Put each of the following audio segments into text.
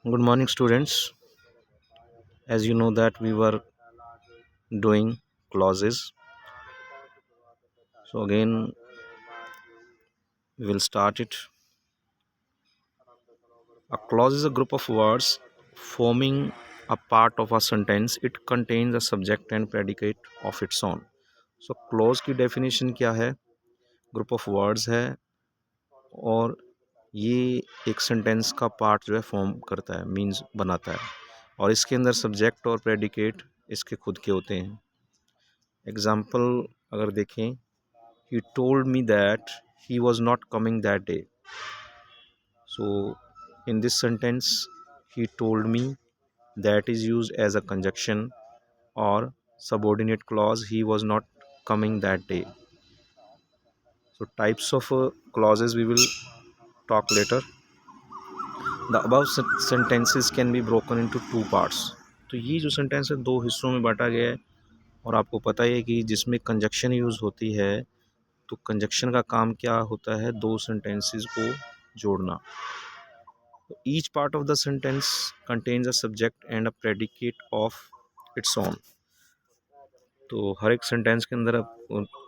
Good morning, students. As you know that we were doing clauses. So again, we will start it. A clause is a group of words forming a part of a sentence. It contains a subject and predicate of its own. So clause की definition क्या है? Group of words है और ये एक sentence का part जो है फॉर्म करता है, मीन्स बनाता है, और इसके अंदर सब्जेक्ट और प्रेडिकेट इसके खुद के होते हैं. एग्जाम्पल अगर देखें, he told me that he was not coming that day. So in this sentence, he told me that is used as a conjunction or subordinate clause. He was not coming that day. So types of clauses we will talk later. The above sentences can be broken into two parts. तो ये जो sentence है दो हिस्सों में बांटा गया है, और आपको पता ही है कि जिसमें कंजक्शन यूज़ होती है तो कंजक्शन का काम क्या होता है, दो सेंटेंसेस को जोड़ना. Each part of the sentence contains a subject and a predicate of its own. तो हर एक सेंटेंस के अंदर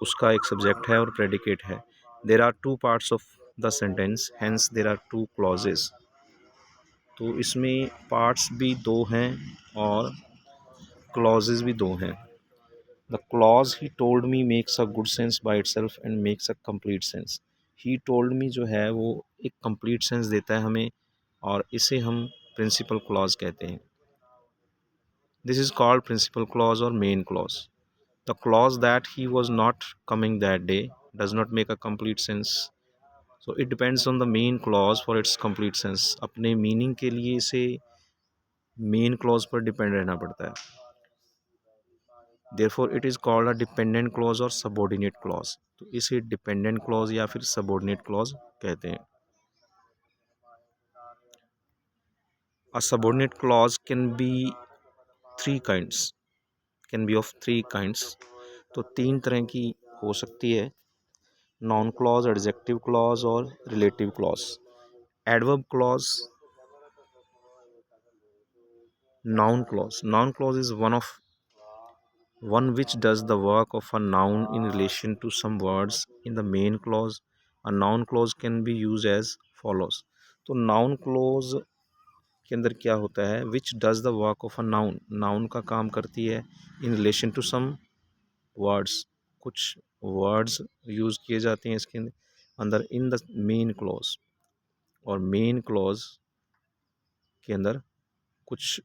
उसका एक सब्जेक्ट है और प्रेडिकेट है. There are two parts of the sentence, hence there are two clauses. तो इसमें पार्ट्स भी दो हैं और क्लॉजेस भी दो हैं. The clause he told me makes a good sense by itself and makes a complete sense. He told me जो है वो एक कंप्लीट सेंस देता है हमें, और इसे हम प्रिंसिपल क्लॉज कहते हैं. This is called principal clause और main clause. The clause that he was not coming that day does not make a complete sense. So it depends on the main clause for its complete sense. अपने meaning के लिए इसे main clause पर depend रहना पड़ता है. Therefore it is called a dependent clause और subordinate clause. तो इसे डिपेंडेंट क्लॉज या फिर सबऑर्डिनेट क्लॉज कहते हैं. A subordinate clause can be three kinds, can be of three kinds. तो तीन तरह की हो सकती है: नाउन क्लॉज, एडजेक्टिव क्लॉज और relative clause. Adverb clause. Noun clause is one which does the work of a noun in relation to some words in the main clause. A noun clause can be used as follows. तो noun clause के अंदर क्या होता है? which does the work of a noun. noun का काम करती है in relation to some words. कुछ words यूज़ किए जाते हैं इसके अंदर in the main clause, और main clause के अंदर कुछ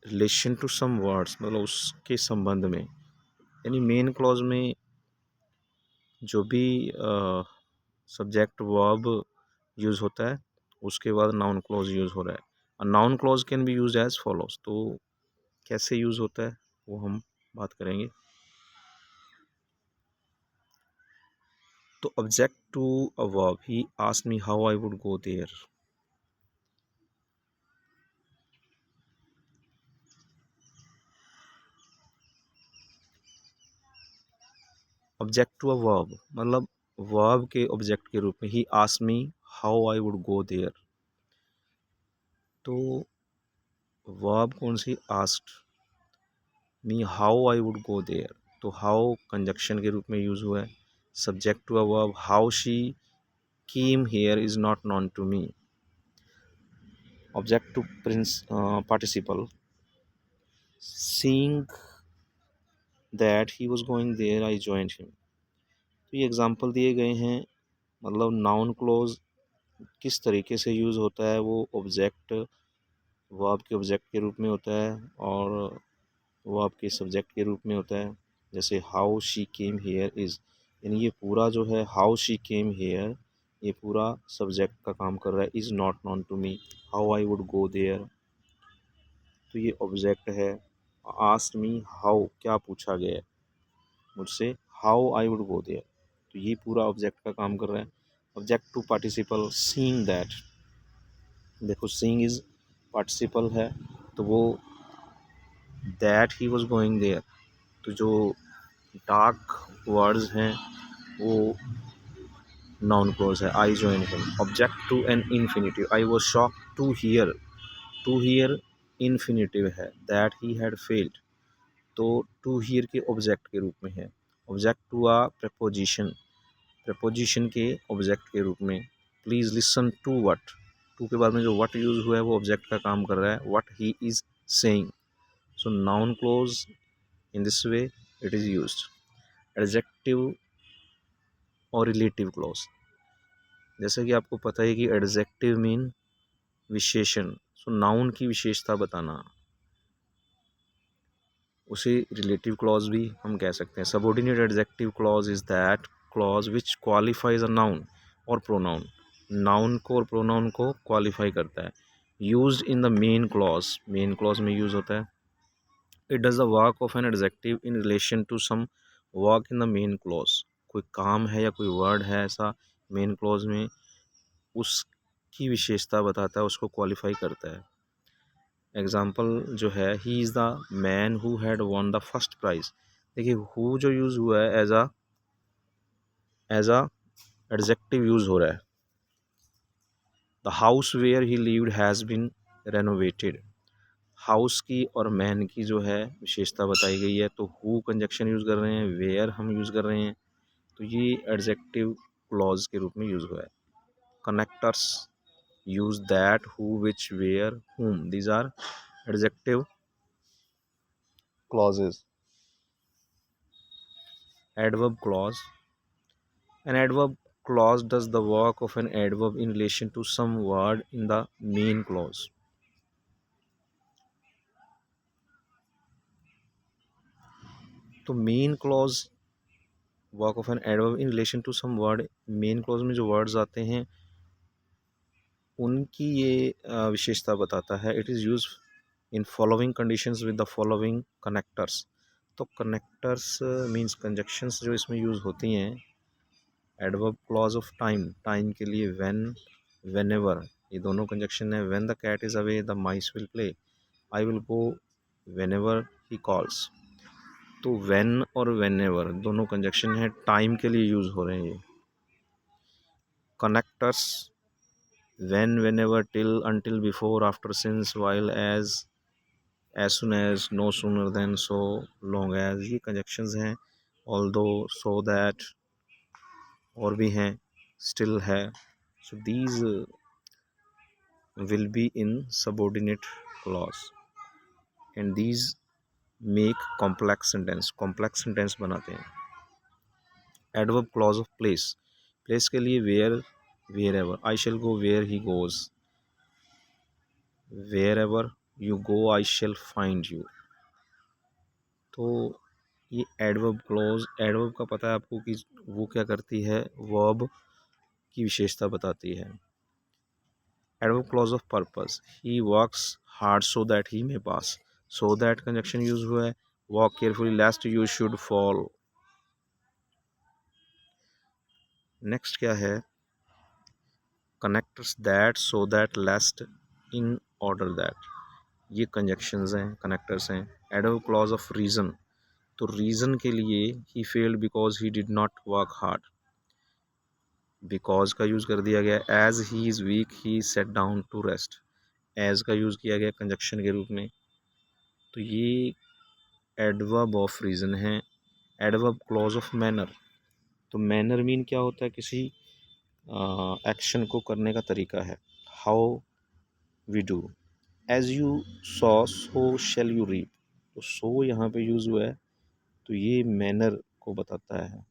रिलेशन टू सम वर्ड्स, मतलब उसके संबंध में. यानी मेन क्लॉज में जो भी सब्जेक्ट वर्ब यूज़ होता है उसके बाद नाउन क्लॉज यूज़ हो रहा है. A noun clause can be use as follows. तो कैसे यूज़ होता है वो हम बात करेंगे. तो object to a verb, he asked me how I would go there. Object to a verb मतलब वर्ब के ऑब्जेक्ट के रूप में. He asked me how I would go there. तो वर्ब कौन सी? Asked me how I would go there. तो how conjunction के रूप में यूज़ हुआ है. Subject to a verb, how she came here is not known to me. Object to participle, seeing that he was going there I joined him. तो ये example दिए गए हैं. मतलब नाउन क्लोज किस तरीके से यूज़ होता है, वो ऑब्जेक्ट वर्ब के ऑब्जेक्ट के रूप में होता है और वर्ब के सब्जेक्ट के रूप में होता है. जैसे how she came here is, यानी ये पूरा जो है हाउ शी केम हियर, ये पूरा सब्जेक्ट का काम कर रहा है. Is not known to me, how I would go there, तो ये ऑब्जेक्ट है. आस्क्ड मी हाउ, क्या पूछा गया है मुझसे, how I would go there, तो ये पूरा ऑब्जेक्ट का काम कर रहा है. Object to participle, seeing that. देखो सीइंग इज़ पार्टिसिपल है, तो वो that he was going there, तो जो डार्क वर्ड्स हैं वो नाउन क्लोज है, I join him. Object to an infinitive, I was shock to hear infinitive है, दैट ही हैड फेल्ड। तो टू हियर के ऑब्जेक्ट के रूप में है। Object to a preposition, preposition के ऑब्जेक्ट के रूप में। Please listen to what, to के बाद में जो वट यूज़ हुआ है वो ऑब्जेक्ट का काम कर रहा है, what he is saying. So noun close in this way it is used. Adjective और रिलेटिव क्लोज, जैसे कि आपको पता है कि एडजेक्टिव मीन विशेषण, सो नाउन की विशेषता बताना, उसे रिलेटिव क्लॉज भी हम कह सकते हैं। Subordinate adjective clause is that clause which qualifies a noun और प्रोनाउन, नाउन को और प्रोनाउन को क्वालिफाई करता है। Used in the main clause में यूज होता है। It does the work of an adjective in relation to some work in the main clause, कोई काम है या कोई वर्ड है ऐसा मेन क्लॉज में, उसकी विशेषता बताता है, उसको क्वालिफाई करता है। एग्जाम्पल जो है, he is the man who had won the first prize. देखिए हु जो यूज़ हुआ है एज अ एडजेक्टिव यूज़ हो रहा है। The house where he lived has been renovated, house की और मैन की जो है विशेषता बताई गई है, तो हु कंजक्शन यूज़ कर रहे हैं, वेयर हम यूज़ कर रहे हैं, तो ये एडजेक्टिव क्लॉज के रूप में यूज़ हुआ है। Connectors use that, who, which, where, whom, these are adjective clauses. Adverb clause, an adverb clause does the work of an adverb in relation to some word in the main clause. तो main clause work of an adverb in relation to some word, main clause में जो words आते हैं उनकी ये विशेषता बताता है। It is use in following conditions with the following connectors. तो कनेक्टर्स मीन्स कंजक्शंस जो इसमें यूज़ होती हैं। Adverb clause of time, time के लिए व्हेन, व्हेनेवर, ये दोनों कंजक्शन है। When the cat is away the mice will play, I will go whenever he calls. तो व्हेन और व्हेनेवर दोनों कंजक्शन है, टाइम के लिए यूज़ हो रहे हैं ये। Connectors when, whenever, till, until, before, after, since, while, as soon as, no sooner than, so long as, ये कंजक्शंस हैं। although, so that, और भी हैं, still है। so these will be in subordinate clause and these make complex sentence बनाते हैं। adverb clause of place, place के लिए where, wherever, I shall go where he goes, wherever you go I shall find you। तो ये adverb clause, adverb का पता है आपको कि वो क्या करती है, वर्ब की विशेषता बताती है। Adverb clause of purpose, he works hard so that he may pass, so that conjunction use हुआ है। Walk carefully lest you should fall. Next क्या है, connectors that, so that, lest, in order that, ये conjunctions हैं, connectors हैं। Adverb clause of reason, तो reason के लिए he failed because he did not work hard, because का use कर दिया गया। As he is week he set down to rest, as का यूज़ किया गया कंजक्शन के रूप में। तो ये एडवर्ब ऑफ रीज़न है। एडवर्ब क्लॉज ऑफ मैनर, तो मैनर मीन क्या होता है, किसी एक्शन को करने का तरीका है। How we do, as you sow so shall you reap, तो सो यहाँ पे यूज़ हुआ है, तो ये मैनर को बताता है।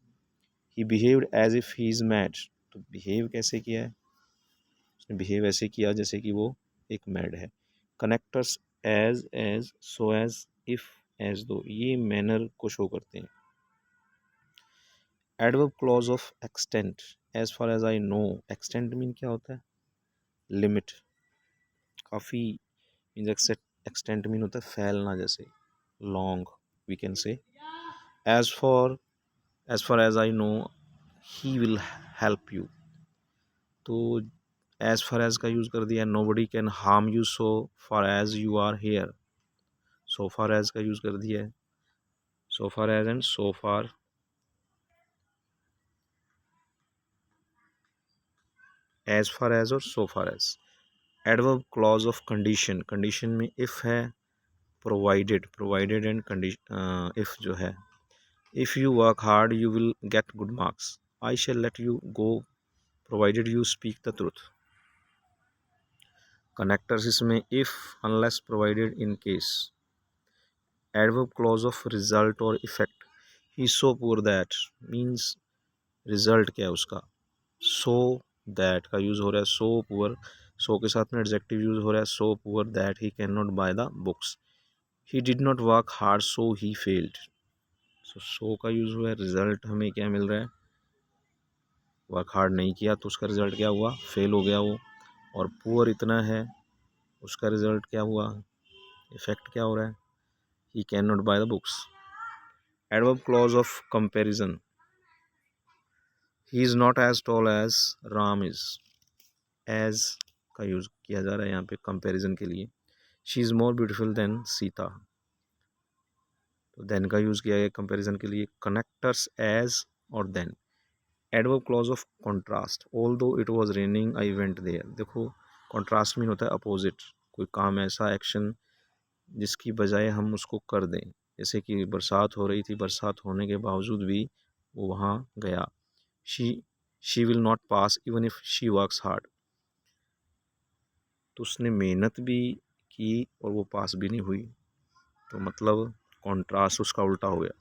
He behaved as if he is mad, तो बिहेव कैसे किया है, उसने बिहेव ऐसे किया जैसे कि वो एक मैड है। Connectors as, so as, if, as though, ये मैनर को शो करते हैं। Adverb clause of extent, as far as I know, extent mean क्या होता है, लिमिट, काफ़ी मीन एक्सटेंट मीन होता है फैलना, जैसे long we can say. As for, as far as I know he will help you, तो एज फार एज का यूज़ कर दिया। Nobody can harm you so far as you are here, so far as का use कर दिया है। So far as and so far as far as और so far as. Adverb clause of condition, condition में if है, provided, provided and condition if जो है, if you work hard you will get good marks, I shall let you go provided you speak the truth. Connectors इसमें if, unless, provided, in case. Adverb clause of result और effect, he so poor that means result क्या है उसका, so that का use हो रहा है, so poor, सो के साथ में एडजेक्टिव यूज़ हो रहा है, so poor that he can not buy the books. He did not work hard so he failed, so का यूज़ हुआ है, रिजल्ट हमें क्या मिल रहा है, वर्क हार्ड नहीं किया तो उसका रिजल्ट क्या हुआ, फेल हो गया वो। और पुअर इतना है, उसका रिजल्ट क्या हुआ, इफेक्ट क्या हो रहा है, he can not buy the books. Adverb clause of comparison, he is not as tall as Ram is, as का यूज़ किया जा रहा है यहाँ पे कंपैरिजन के लिए। She is more beautiful than Sita, तो देन का यूज़ किया गया कंपैरिजन के लिए। कनेक्टर्स एज और than. Adverb clause of contrast, although it was raining I went there, देखो कॉन्ट्रास्ट मीन होता है अपोजिट, कोई काम ऐसा एक्शन जिसकी बजाय हम उसको कर दें, जैसे कि बरसात हो रही थी, बरसात होने के बावजूद भी वो वहाँ गया। She she will not pass even if she works hard, तो उसने मेहनत भी की और वो पास भी नहीं हुई, तो मतलब कॉन्ट्रास्ट उसका उल्टा हो गया।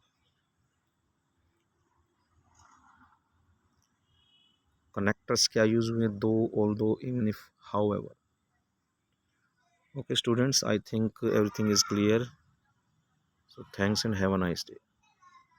कनेक्टर्स क्या यूज हुए, दो, ऑल दो, even if, how ever. Okay students, I think everything is clear, so thanks and have a nice day.